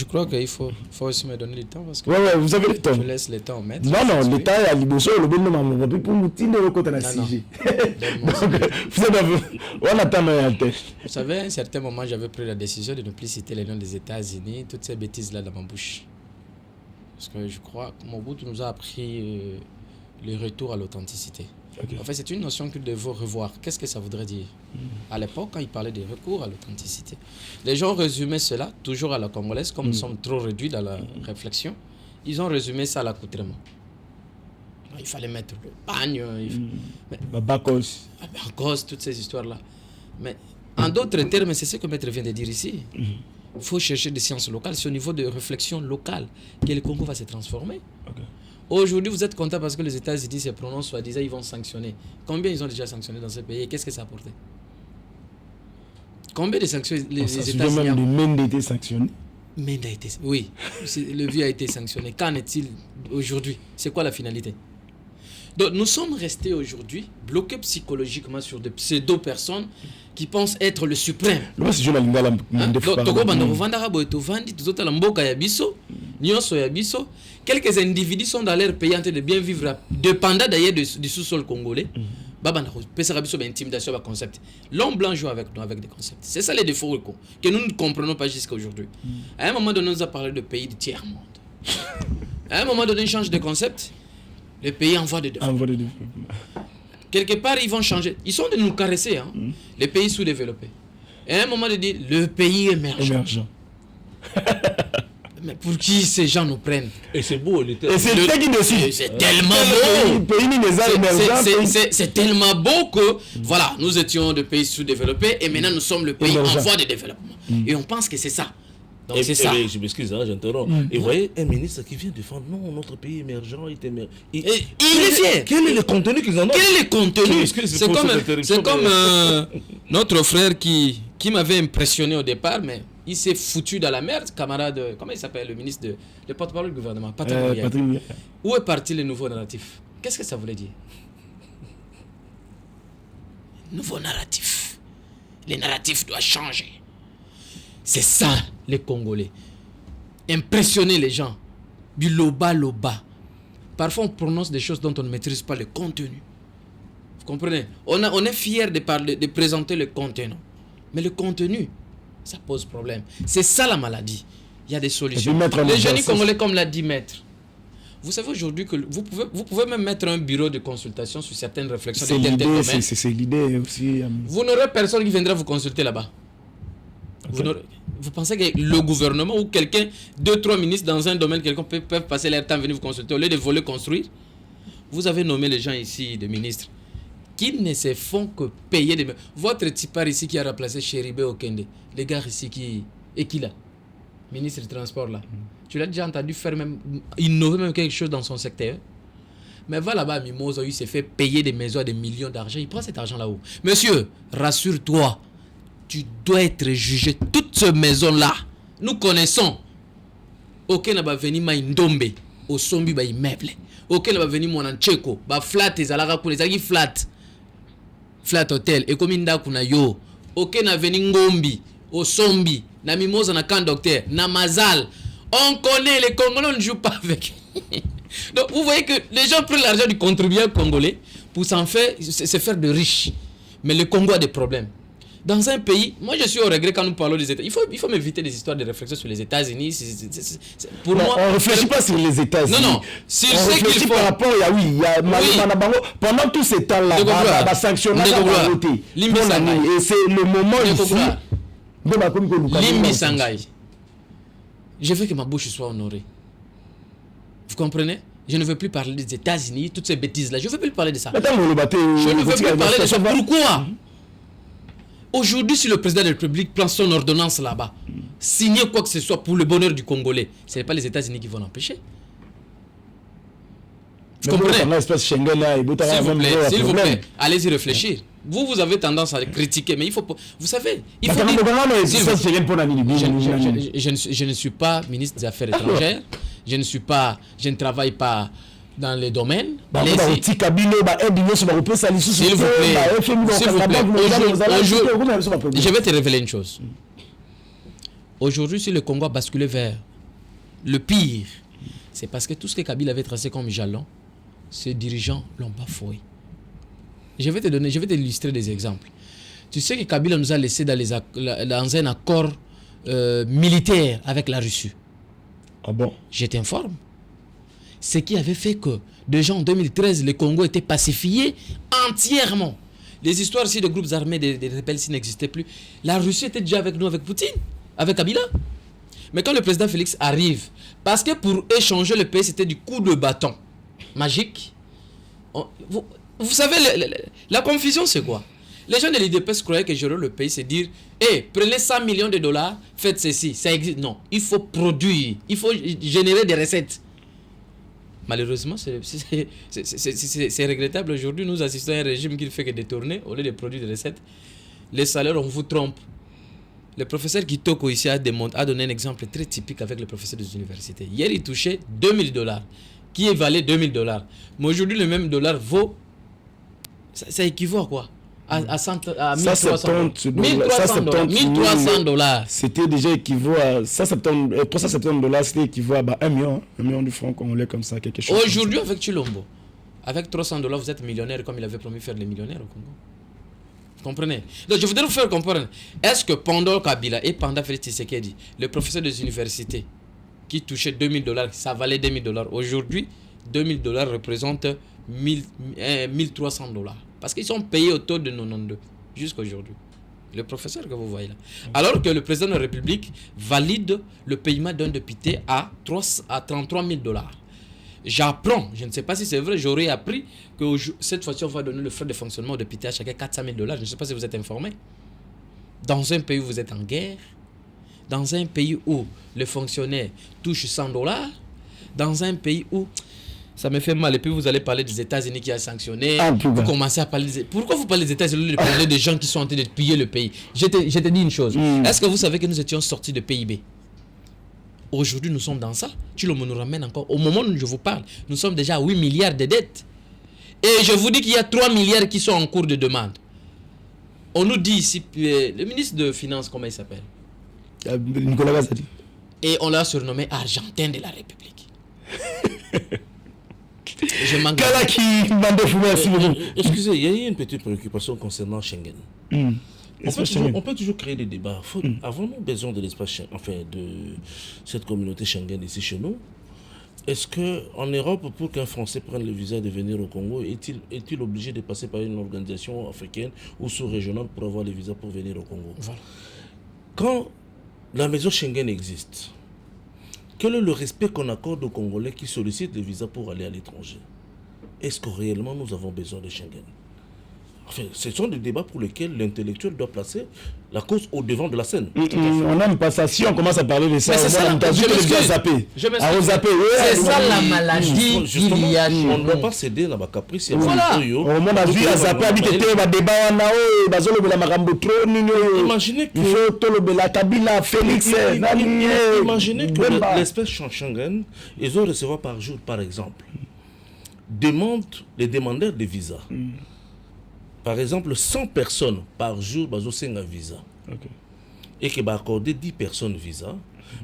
crois qu'il faut aussi me donner le temps parce que vous avez le temps. Je laisse le temps mettre. Non, l'État est à Liboso, le bon nom pour nous tirer le côté de la CIG. On attend un tête. Vous savez, à un certain moment, j'avais pris la décision de ne plus citer les noms des États-Unis, toutes ces bêtises-là dans ma bouche. Parce que je crois que Mobutu nous a appris le retour à l'authenticité. En fait, c'est une notion qu'il devait revoir. Qu'est-ce que ça voudrait dire? À l'époque, quand il parlait de recours à l'authenticité, les gens résumaient cela toujours à la congolaise, comme nous sommes trop réduits dans la réflexion. Ils ont résumé ça à l'accoutrement. Il fallait mettre le bagne, Babakos, toutes ces histoires-là. Mais en d'autres termes, c'est ce que Maître vient de dire ici. Il faut chercher des sciences locales. C'est au niveau de réflexion locale que le Congo va se transformer. Okay. Aujourd'hui, vous êtes content parce que les États-Unis se prononcent, soi-disant, ils vont sanctionner. Combien ils ont déjà sanctionné dans ce pays et qu'est-ce que ça a apporté? Combien de sanctions les États-Unis même le Mende a été sanctionné. Mende a été, oui, le vieux a été sanctionné. Qu'en est-il aujourd'hui? C'est quoi la finalité? Donc nous sommes restés aujourd'hui bloqués psychologiquement sur des pseudo-personnes qui pensent être le suprême. Quelques individus sont dans leur pays en train de bien vivre, dépendant d'ailleurs du sous-sol congolais. Concept. L'homme blanc joue avec nous avec des concepts. C'est ça les défauts que nous ne comprenons pas jusqu'à aujourd'hui. À un moment donné, on nous a parlé de pays du tiers-monde. À un moment donné, on change de concept. Les pays en voie de développement. Quelque part, ils vont changer. Ils sont de nous caresser, hein, les pays sous-développés. Et à un moment de dire, le pays émergent. Mais pour qui ces gens nous prennent? Et c'est beau, et c'est qui décide. C'est tellement beau. C'est tellement beau que, voilà, nous étions des pays sous-développés et maintenant nous sommes le pays en voie de développement. Et on pense que c'est ça. Donc c'est ça. Je m'excuse, hein, j'interromps. Et vous voyez, un ministre qui vient défendre, non, notre pays émergent, il est fier. Quel est le contenu qu'ils en ont? Quel est le contenu? C'est comme notre frère qui m'avait impressionné au départ, mais il s'est foutu dans la merde, camarade. Comment il s'appelle, le ministre le porte-parole du gouvernement, Patrick Muyaya. Où est parti le nouveau narratif? Qu'est-ce que ça voulait dire? Nouveau narratif. Le narratif doit changer. C'est ça, les Congolais. Impressionner les gens. Du loba. Parfois, on prononce des choses dont on ne maîtrise pas le contenu. Vous comprenez? On est fiers de présenter le contenu. Mais le contenu, ça pose problème. C'est ça la maladie. Il y a des solutions. Les jeunes Congolais, comme l'a dit Maître, vous savez aujourd'hui que vous pouvez même mettre un bureau de consultation sur certaines réflexions. C'est l'idée aussi. Vous n'aurez personne qui viendra vous consulter là-bas. Okay. Vous pensez que le gouvernement ou quelqu'un, 2-3 ministres dans un domaine, quelqu'un peuvent passer leur temps à venir vous consulter au lieu de voler construire? Vous avez nommé les gens ici, des ministres, qui ne se font que payer des... Votre tipar ici qui a remplacé Chéribé Okende, les gars ici qui là, ministre du transport là, tu l'as déjà entendu faire même, innover même quelque chose dans son secteur? Mais va là-bas à Mimosa, il s'est fait payer des maisons à des millions d'argent, il prend cet argent là-haut. Monsieur, rassure-toi, tu dois être jugé. Toutes ces maisons-là, nous connaissons. Aucun n'a pas venu Maïndombe, au Sombi, ba immeuble. Aucun n'a pas venu Monancheko, ba flat, ezalaka kule, ezalaki flat. Flat hotel, et comme inda kuna yo. Aucun n'a venu Ngombi, au Sombi, na Mimosa, na Camp Docteur, na Mazal. On connaît les Congolais, on ne joue pas avec. Donc vous voyez que les gens prennent l'argent du contribuable congolais pour se faire de riches. Mais le Congo a des problèmes. Dans un pays, moi je suis au regret quand nous parlons des États. Il faut m'éviter des histoires de réflexion sur les États-Unis. Pour moi, on ne réfléchit pas sur les États-Unis. Non. On réfléchit par rapport à pendant tous ces temps-là, il sanctionne la beauté. Et c'est le moment ici. Limbi Sangai. Je veux que ma bouche soit honorée. Vous comprenez? Je ne veux plus parler des États-Unis, toutes ces bêtises-là. Je ne veux plus parler de ça. Je ne veux plus parler de ça. Pourquoi? Aujourd'hui, si le président de la République prend son ordonnance là-bas, signer quoi que ce soit pour le bonheur du Congolais, ce n'est pas les États-Unis qui vont l'empêcher. Vous comprenez? S'il vous plaît, allez-y réfléchir. Vous avez tendance à critiquer, mais il faut... Vous savez, il faut dire... Je ne suis pas ministre des Affaires étrangères. Je ne travaille pas dans les domaines. S'il vous plaît, je vais te révéler une chose. Aujourd'hui, si le Congo a basculé vers le pire, c'est parce que tout ce que Kabila avait tracé comme jalon, ses dirigeants l'ont bafoué. Je vais te illustrer des exemples. Tu sais que Kabila nous a laissé dans un accord militaire avec la Russie. Ah bon? Je t'informe. Ce qui avait fait que, déjà en 2013, le Congo était pacifié entièrement. Les histoires ici de groupes armés, des rebelles n'existaient plus. La Russie était déjà avec nous, avec Poutine, avec Kabila. Mais quand le président Félix arrive, parce que pour échanger le pays, c'était du coup de bâton magique. Vous savez, la confusion, c'est quoi? Les gens de l'IDPS croyaient que gérer le pays, c'est dire, prenez 100 millions de dollars, faites ceci. Ça existe. Non, il faut produire, il faut générer des recettes. Malheureusement, c'est regrettable. Aujourd'hui, nous assistons à un régime qui ne fait que détourner au lieu de produire des recettes. Les salaires, on vous trompe. Le professeur Kitoko ici a donné un exemple très typique avec le professeur des universités. Hier, il touchait 2000 $, qui valait 2000 $. Mais aujourd'hui, le même dollar vaut... Ça équivaut à quoi? À 1300 $. C'était déjà équivaut à 370 $, c'était équivaut à $1 million de francs congolais comme ça, quelque chose. Aujourd'hui, avec Chilombo, avec 300 $, vous êtes millionnaire comme il avait promis de faire les millionnaires au Congo. Vous comprenez? Donc je voudrais vous faire comprendre. Est-ce que pendant Kabila et pendant Félix Tshisekedi, le professeur des universités qui touchait 2000 $, ça valait 2000 $. Aujourd'hui, 2000 $ représentent 1300 $. Parce qu'ils sont payés au taux de 92 jusqu'à aujourd'hui. Le professeur que vous voyez là. Alors que le président de la République valide le paiement d'un député à 33 000 $. J'apprends, je ne sais pas si c'est vrai, j'aurais appris que cette fois-ci, on va donner le frais de fonctionnement au député à chacun 400 000 $. Je ne sais pas si vous êtes informé. Dans un pays où vous êtes en guerre, dans un pays où les fonctionnaires touchent 100 $, dans un pays où ça me fait mal. Et puis vous allez parler des États-Unis qui a sanctionné. Vous commencez à parler Pourquoi vous parlez des États-Unis de parler des gens qui sont en train de piller le pays? Je te dis une chose. Est-ce que vous savez que nous étions sortis de PIB? Aujourd'hui, nous sommes dans ça. Chilombo nous ramène encore. Au moment où je vous parle, nous sommes déjà à 8 milliards de dettes. Et je vous dis qu'il y a 3 milliards qui sont en cours de demande. On nous dit ici, le ministre de Finances, comment il s'appelle? Nicolas Gazadi. Et on l'a surnommé Argentin de la République. Je manque. Excusez, il y a eu une petite préoccupation concernant Schengen. On peut toujours créer des débats. Avons-nous besoin de l'espace Schengen, enfin de cette communauté Schengen ici chez nous? Est-ce qu'en Europe, pour qu'un Français prenne le visa de venir au Congo, est-il obligé de passer par une organisation africaine ou sous-régionale pour avoir le visa pour venir au Congo? Voilà. Quand la maison Schengen existe, quel est le respect qu'on accorde aux Congolais qui sollicitent le visa pour aller à l'étranger? Est-ce que réellement nous avons besoin de Schengen? Enfin, ce sont des débats pour lesquels l'intellectuel doit placer la cause au devant de la scène. On a une passation, on commence à parler de ça. C'est ça la maladie qu'il y a. On ne doit pas céder dans ma caprice. Voilà. Imaginez que l'espèce Schengen, ils ont recevoir par jour, par exemple, les demandeurs de visa. Par exemple, 100 personnes par jour, ils ont un visa. Okay. Et qui va accorder 10 personnes visa.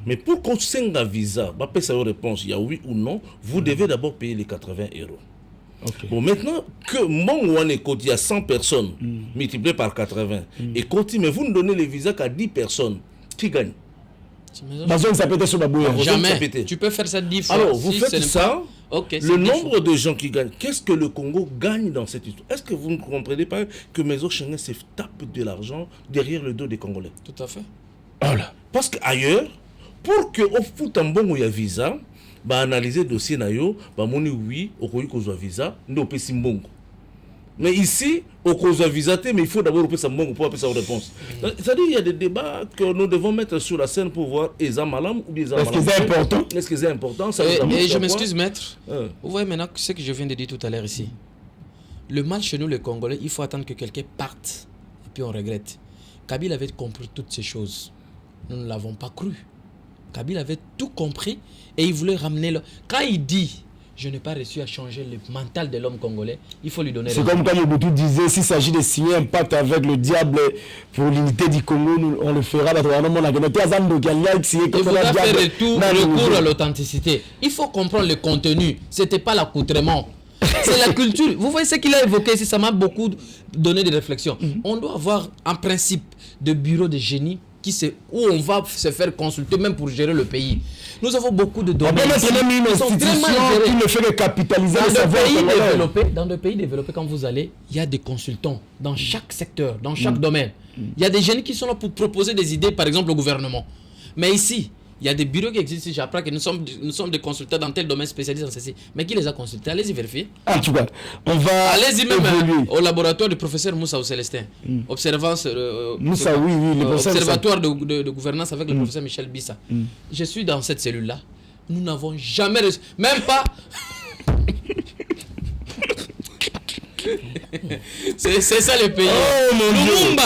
Mais pour qu'on ait un visa, bah, sa réponse, il y a oui ou non, vous devez d'abord payer les 80 €. Okay. Bon, maintenant que mon il y a 100 personnes multipliées par 80, et mais vous ne donnez les visas qu'à 10 personnes, qui gagne? Jamais. Tu peux faire ça 10 fois. Alors, vous faites ça. Okay, le nombre de gens qui gagnent, qu'est-ce que le Congo gagne dans cette histoire? Est-ce que vous ne comprenez pas que Maison Schengen se tape de l'argent derrière le dos des Congolais? Tout à fait. Voilà. Parce qu'ailleurs, pour que on foute un bon où il y a visa, bah analyser le dossier nayo, bah moni oui, au Congo qu'on a visa, nous on simbongo. Mais ici, au cause visa, mais il faut d'abord faire sa bonne pour avoir sa réponse. C'est-à-dire qu'il y a des débats que nous devons mettre sur la scène pour voir est-ce malam ou bien est-ce que c'est important? Est-ce que c'est important? Et je m'excuse, maître. Vous voyez maintenant ce que je viens de dire tout à l'heure ici. Le mal chez nous, les Congolais, il faut attendre que quelqu'un parte. Et puis on regrette. Kabila avait compris toutes ces choses. Nous ne l'avons pas cru. Kabila avait tout compris et il voulait ramener le... Quand il dit... Je n'ai pas réussi à changer le mental de l'homme congolais. Il faut lui donner... C'est comme quand Mobutu disait, s'il s'agit de signer un pacte avec le diable pour l'unité du Congo, on le fera. Il faudra faire recours à l'authenticité. Il faut comprendre le contenu. Ce n'était pas l'accoutrement. C'est la culture. Vous voyez ce qu'il a évoqué ici, ça m'a beaucoup donné des réflexions. On doit avoir un principe de bureau de génie où on va se faire consulter même pour gérer le pays. Nous avons beaucoup de domaines. Qui ne fait que capitaliser le savoir. Dans des pays développés, quand vous allez, il y a des consultants dans chaque secteur, dans chaque domaine. Il y a des jeunes qui sont là pour proposer des idées, par exemple, au gouvernement. Mais ici, Il y a des bureaux qui existent ici. J'apprends que nous sommes des consultants dans tel domaine spécialisé dans ceci. Mais qui les a consultés? Allez-y vérifier. En tout cas, on va. Allez-y même au laboratoire du professeur Moussa ou Célestin. Observance. Moussa, oui, le professeur. Observatoire de gouvernance avec le professeur Michel Bissa. Je suis dans cette cellule-là. Nous n'avons jamais reçu. Même pas. C'est ça le pays.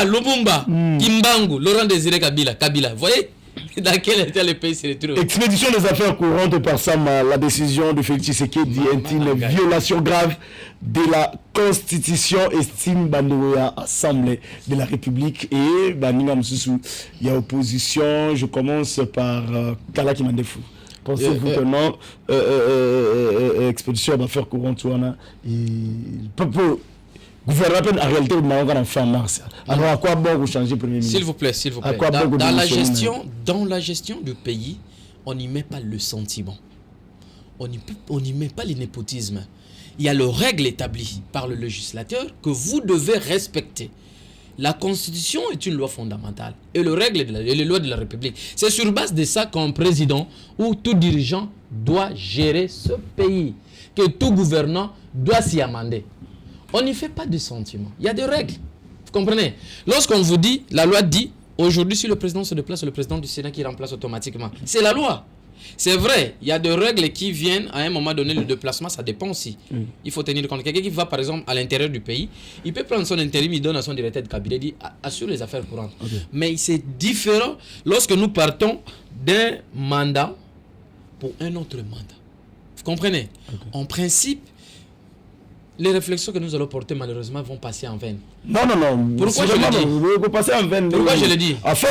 Lumumba, Kimbangu, Laurent Désiré Kabila. Vous voyez dans quel état le pays se retrouve? Expédition des affaires courantes par Sama, la décision de Félix Tshisekedi est une violation grave de la Constitution, estime Bandoya, Assemblée de la République. Et Baninga Moussou, il y a opposition. Je commence par Kalaki Mandefou. Pensez-vous que non, expédition d'affaires courantes, gouvernement en réalité, on fait en mars. Alors à quoi bon vous changer Premier ministre? S'il vous plaît. Dans la gestion du pays, on n'y met pas le sentiment. On n'y met pas le népotisme. Il y a les règles établies par le législateur que vous devez respecter. La Constitution est une loi fondamentale et les lois de la République. C'est sur base de ça qu'un président ou tout dirigeant doit gérer ce pays, que tout gouvernant doit s'y amender. On n'y fait pas de sentiments. Il y a des règles. Vous comprenez? Lorsqu'on vous dit, la loi dit, aujourd'hui si le président se déplace, c'est le président du Sénat qui remplace automatiquement. C'est la loi. C'est vrai, il y a des règles qui viennent à un moment donné, le déplacement, ça dépend aussi. Il faut tenir compte. Quelqu'un qui va par exemple à l'intérieur du pays, il peut prendre son intérim, il donne à son directeur de cabinet, il dit assure les affaires courantes. Mais c'est différent lorsque nous partons d'un mandat pour un autre mandat. Vous comprenez? En principe, les réflexions que nous allons porter malheureusement vont passer en vain. Non. Pourquoi je le dis? Vous passez en vain. Pourquoi je le dis? Pourquoi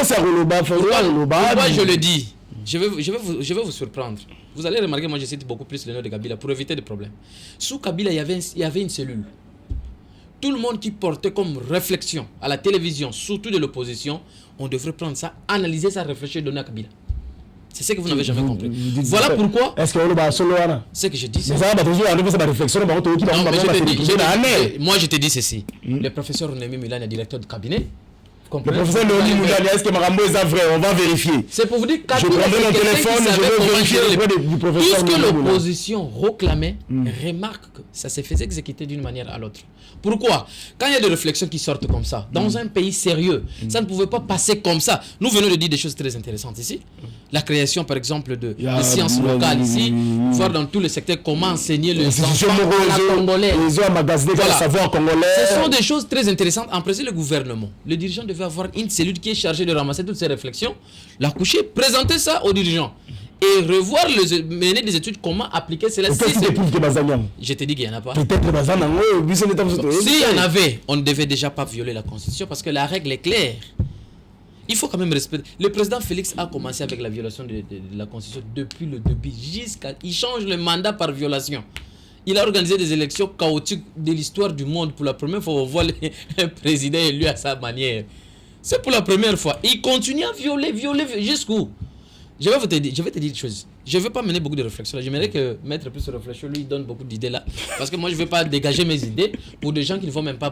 je le dis? Je vais vous surprendre. Vous allez remarquer, moi je cite beaucoup plus le nom de Kabila pour éviter des problèmes. Sous Kabila, il y avait une cellule. Tout le monde qui portait comme réflexion à la télévision, surtout de l'opposition, on devrait prendre ça, analyser ça, réfléchir, donner à Kabila. C'est ce que vous n'avez jamais compris. Voilà pourquoi. Est-ce que vous avez solo? Ce que je dis, c'est ça. Moi je te dis ceci. Le professeur Némi Milan est directeur de cabinet. Le professeur Némi Milan, est-ce que Marambo est vrai? On va vérifier. C'est pour vous dire que je prendrai mon téléphone et je vais vérifier du professeur. Tout ce que l'opposition réclamait, remarque que ça se faisait exécuter d'une manière à l'autre. Pourquoi? Quand il y a des réflexions qui sortent comme ça, dans un pays sérieux, ça ne pouvait pas passer comme ça. Nous venons de dire des choses très intéressantes ici. La création, par exemple, de sciences locales ici, voir dans tous les secteurs comment enseigner les enfants à la congolais. Ce sont des choses très intéressantes. En principe, le gouvernement, le dirigeant devait avoir une cellule qui est chargée de ramasser toutes ces réflexions, la coucher, présenter ça aux dirigeants. Et revoir, mener des études, comment appliquer cela. Je te dis qu'il n'y en a pas. S'il y en avait, on ne devait déjà pas violer la Constitution parce que la règle est claire. Il faut quand même respecter. Le président Félix a commencé avec la violation de la Constitution depuis le début. Il change le mandat par violation. Il a organisé des élections chaotiques de l'histoire du monde. Pour la première fois, on voit un président élu à sa manière. C'est pour la première fois. Il continue à violer jusqu'où? Je vais te dire une chose. Je ne veux pas mener beaucoup de réflexions. J'aimerais que Maître puisse réfléchir. Lui, il donne beaucoup d'idées là. Parce que moi, je ne veux pas dégager mes idées pour des gens qui ne vont même pas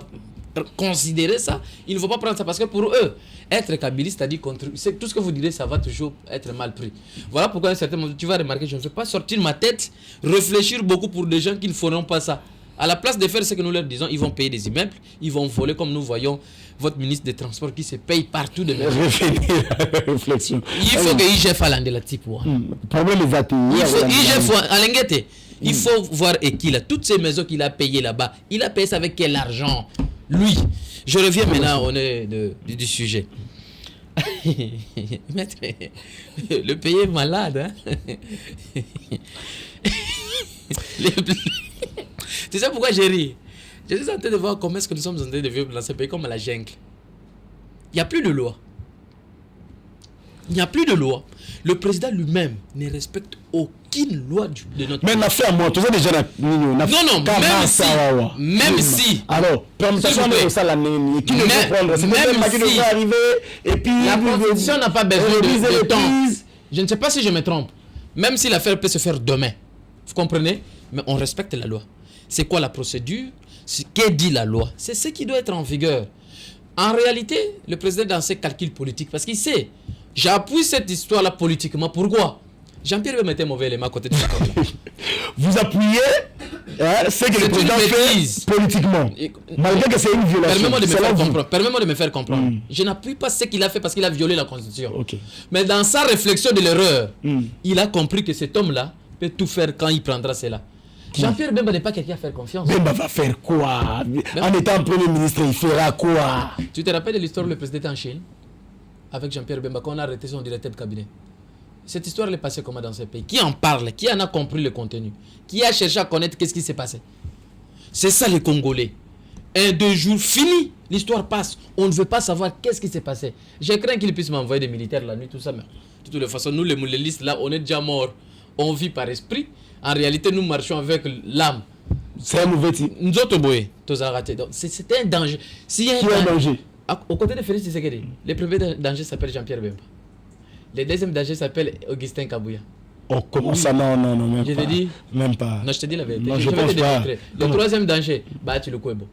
considérer ça. Ils ne vont pas prendre ça parce que pour eux, être kabiliste, c'est-à-dire tout ce que vous direz, ça va toujours être mal pris. Voilà pourquoi à un certain moment, tu vas remarquer, je ne vais pas sortir ma tête, réfléchir beaucoup pour des gens qui ne feront pas ça. À la place de faire ce que nous leur disons, ils vont payer des immeubles, ils vont voler comme nous voyons votre ministre des Transports qui se paye partout de réflexion. Il faut que IGF alande la type. Il faut voir Ekila, toutes ces maisons qu'il a payées là-bas, il a payé ça avec quel argent? Lui. Je reviens maintenant au nez du sujet. Maître, le pays est malade. Hein? Tu sais pourquoi j'ai ri? Je suis en train de voir comment est-ce que nous sommes en train de vivre dans ce pays comme à la jungle. Il n'y a plus de loi. Il n'y a plus de loi. Le président lui-même ne respecte aucune loi de notre pays. Mais l'affaire, moi, tu sais déjà... Non, même si... Alors, permutation de ça, la même qui devrait prendre. C'est même qui devrait arriver, et puis... La Constitution n'a pas besoin de temps. Je ne sais pas si je me trompe. Même si l'affaire peut se faire demain. Vous comprenez? Mais on respecte la loi. C'est quoi la procédure? Qu'est dit la loi? C'est ce qui doit être en vigueur. En réalité, le président dans ses calculs politiques, parce qu'il sait, J'appuie cette histoire-là politiquement. Pourquoi? Jean-Pierre Bemba était mauvais élément à côté de ça. Vous appuyez ce que le président fait politiquement. Malgré que c'est une violation. Permets-moi de me faire comprendre. Je n'appuie pas ce qu'il a fait parce qu'il a violé la Constitution. Mais dans sa réflexion de l'erreur, il a compris que cet homme-là peut tout faire quand il prendra cela. Jean-Pierre Bemba n'est pas quelqu'un à faire confiance. Bemba va faire quoi? En étant Premier ministre, il fera quoi? Tu te rappelles de l'histoire où le président était en Chine avec Jean-Pierre Bemba quand on a arrêté son directeur de cabinet? Cette histoire est passée comment dans ce pays? Qui en parle? Qui en a compris le contenu? Qui a cherché à connaître qu'est-ce qui s'est passé? C'est ça les Congolais. 1-2 jours, fini. L'histoire passe. On ne veut pas savoir qu'est-ce qui s'est passé. Je crains qu'ils puissent m'envoyer des militaires la nuit, tout ça. Mais de toute façon, nous les listes là, on est déjà morts. On vit par esprit. En réalité, nous marchons avec l'âme. C'est un mauvais type. Nous autres, boy, c'était un danger. S'il y a un danger? Au côté de Félix Tshisekedi, le premier danger s'appelle Jean-Pierre Bemba. Le deuxième danger s'appelle Augustin Kabouya. Oh, comment ça? Non, même je pas. te dis, même pas. Non, je te dis la vérité. Non, je pense pas. Le troisième danger, tu le Kwebo.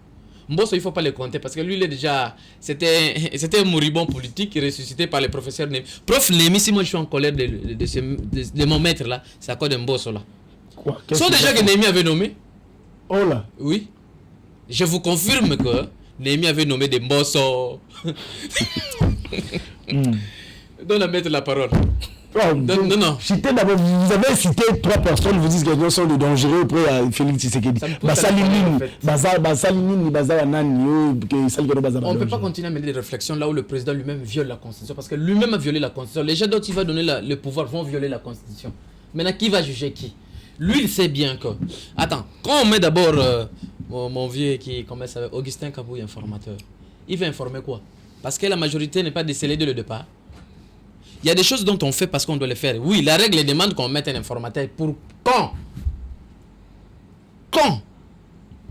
Mbosso, il ne faut pas le compter parce que lui, il est déjà. C'était un moribond politique ressuscité par le professeur Némi. Prof Némi, si moi je suis en colère de mon maître là, c'est à cause de Mbosso là. Quoi? Ce sont des gens que Némi avait nommés. Oh là. Oui. Je vous confirme que Némi avait nommé des Mbosso. Donne à mettre la parole. Oh, non. Vous avez cité 3 personnes, vous dites qu'ils sont de dangereux auprès de Félix Tshisekedi. On ne peut pas continuer à mener des réflexions là où le président lui-même viole la Constitution. Parce que lui-même a violé la Constitution. Les gens dont il va donner le pouvoir vont violer la Constitution. Maintenant, qui va juger qui? Lui, il sait bien que... Attends, quand on met d'abord mon vieux qui commence avec Augustin Kabouya, informateur, il va informer quoi? Parce que la majorité n'est pas décelée dès le départ. Il y a des choses dont on fait parce qu'on doit les faire. Oui, la règle demande qu'on mette un informateur. Pour quand? Quand?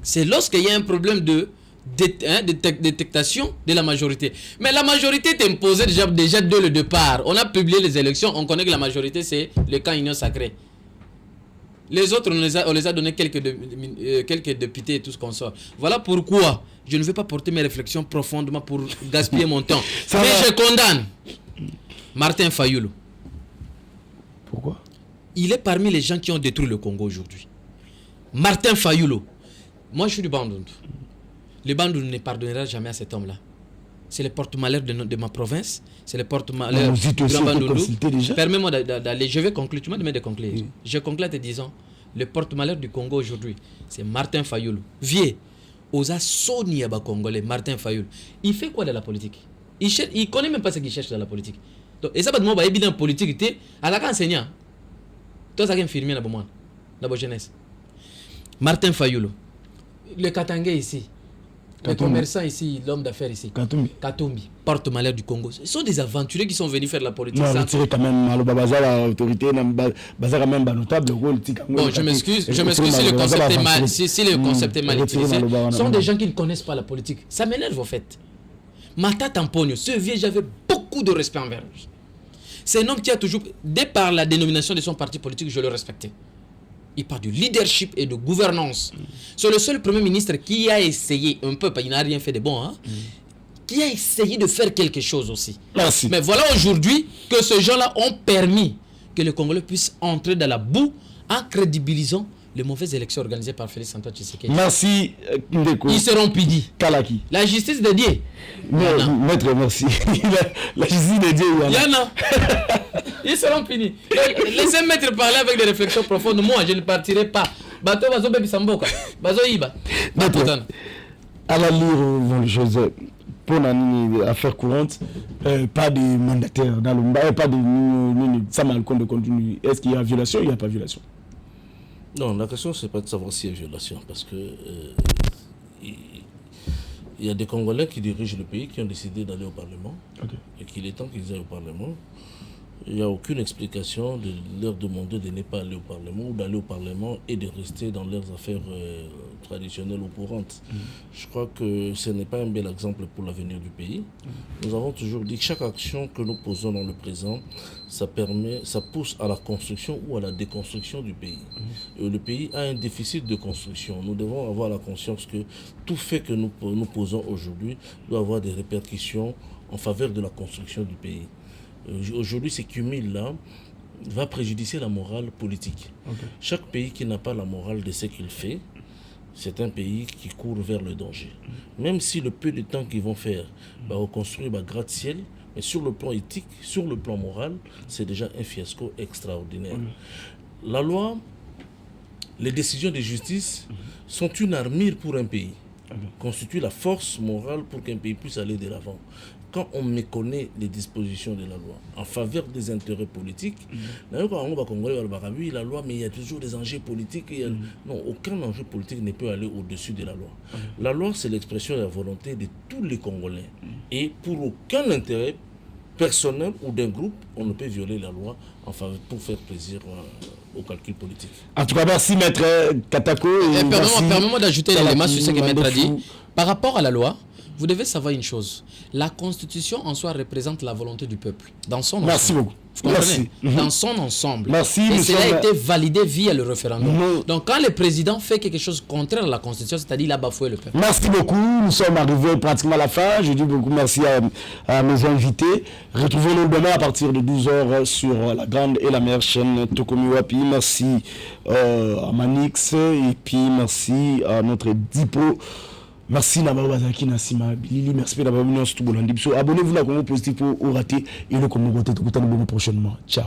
C'est lorsqu'il y a un problème de détectation de la majorité. Mais la majorité est imposée déjà dès le départ. On a publié les élections, on connaît que la majorité c'est le camp Union Sacrée. Les autres, on les a donné quelques députés et tout ce qu'on sort. Voilà pourquoi je ne vais pas porter mes réflexions profondément pour gaspiller mon temps. Mais je condamne Martin Fayulu. Pourquoi? Il est parmi les gens qui ont détruit le Congo aujourd'hui. Martin Fayulu. Moi, je suis du Bandundu. Le Bandundu ne pardonnera jamais à cet homme-là. C'est le porte-malheur de ma province. C'est le porte-malheur du Grand Bandundu. Permets-moi d'aller. Je vais conclure. Tu m'as demandé de conclure. Oui. Je conclue en te disant, le porte-malheur du Congo aujourd'hui, c'est Martin Fayulu. Vieux, Osa Sonia Congolais, Martin Fayulu. Il fait quoi dans la politique? Il ne connaît même pas ce qu'il cherche dans la politique. Donc, et ça, pas de moi, il en politique, tu es à la enseignant. Toi, ça a infirmier dans la jeunesse. Martin Fayulu, le Katangé ici, le commerçant ici, l'homme d'affaires ici, Katumbi, porte-malheur du Congo. Ce sont des aventuriers qui sont venus faire la politique. Non, retirez quand même l'autorité, notable. Bon, je m'excuse si le concept est mal utilisé. Ce sont des gens qui ne connaissent pas la politique. Ça m'énerve, en fait. Mata Tamponio, ce vieux, j'avais beaucoup de respect envers lui. C'est un homme qui a toujours, dès par la dénomination de son parti politique, je le respectais. Il parle de leadership et de gouvernance. C'est le seul premier ministre qui a essayé, un peu, il n'a rien fait de bon, hein, qui a essayé de faire quelque chose aussi. Merci. Mais voilà aujourd'hui que ces gens-là ont permis que les Congolais puissent entrer dans la boue en crédibilisant les mauvaises élections organisées par Félix Antoine Tshisekedi. Merci, Ndeko. Ils seront punis. Kalaki. La justice dédiée. Maître, merci. La justice dédiée, il y en a. Ils seront punis. Laissez Maître parler avec des réflexions profondes. Moi, je ne partirai pas. Bato bazo bebi samboka. Bazo iba. Maître, à la lire les choses pour l'affaire courante, pas de mandataire dans le pas de ça m'a le compte de continue. Est-ce qu'il y a violation ou il n'y a pas violation? Non, la question, c'est pas de savoir s'il y a violation, parce que il y a des Congolais qui dirigent le pays qui ont décidé d'aller au Parlement, et qu'il est temps qu'ils aillent au Parlement. Il n'y a aucune explication de leur demander de ne pas aller au Parlement ou d'aller au Parlement et de rester dans leurs affaires traditionnelles ou courantes. Je crois que ce n'est pas un bel exemple pour l'avenir du pays. Nous avons toujours dit que chaque action que nous posons dans le présent, ça pousse à la construction ou à la déconstruction du pays. Et le pays a un déficit de construction. Nous devons avoir la conscience que tout fait que nous posons aujourd'hui doit avoir des répercussions en faveur de la construction du pays. Aujourd'hui, ce cumul-là va préjudicer la morale politique. Chaque pays qui n'a pas la morale de ce qu'il fait, c'est un pays qui court vers le danger. Même si le peu de temps qu'ils vont faire va reconstruire un gratte-ciel, mais sur le plan éthique, sur le plan moral, c'est déjà un fiasco extraordinaire. La loi, les décisions de justice sont une armure pour un pays, constituent la force morale pour qu'un pays puisse aller de l'avant. Quand on méconnaît les dispositions de la loi en faveur des intérêts politiques, la loi, mais il y a toujours des enjeux politiques. Non, aucun enjeu politique ne peut aller au-dessus de la loi. La loi, c'est l'expression de la volonté de tous les Congolais. Et pour aucun intérêt personnel ou d'un groupe, on ne peut violer la loi pour faire plaisir au calcul politique. En tout cas, merci Maître Katako. Permets-moi d'ajouter un élément sur ce que Maître a dit. Par rapport à la loi, vous devez savoir une chose. La Constitution en soi représente la volonté du peuple. Dans son ensemble. Merci beaucoup. Vous comprenez? Dans son ensemble. Merci. Et cela a été validé via le référendum. Donc quand le président fait quelque chose contraire à la Constitution, c'est-à-dire il a bafoué le peuple. Merci beaucoup. Nous sommes arrivés pratiquement à la fin. Je dis beaucoup merci à mes invités. Retrouvons-nous demain à partir de 12h sur la grande et la meilleure chaîne Tokomi Wapi. Merci à Manix et puis merci à notre Dipo. Merci Nabao Bazaki Nassima Bilili, merci d'avoir venu en Stoubolandi. Abonnez-vous à Congo Positif pour rater et le Congo prochainement. Ciao.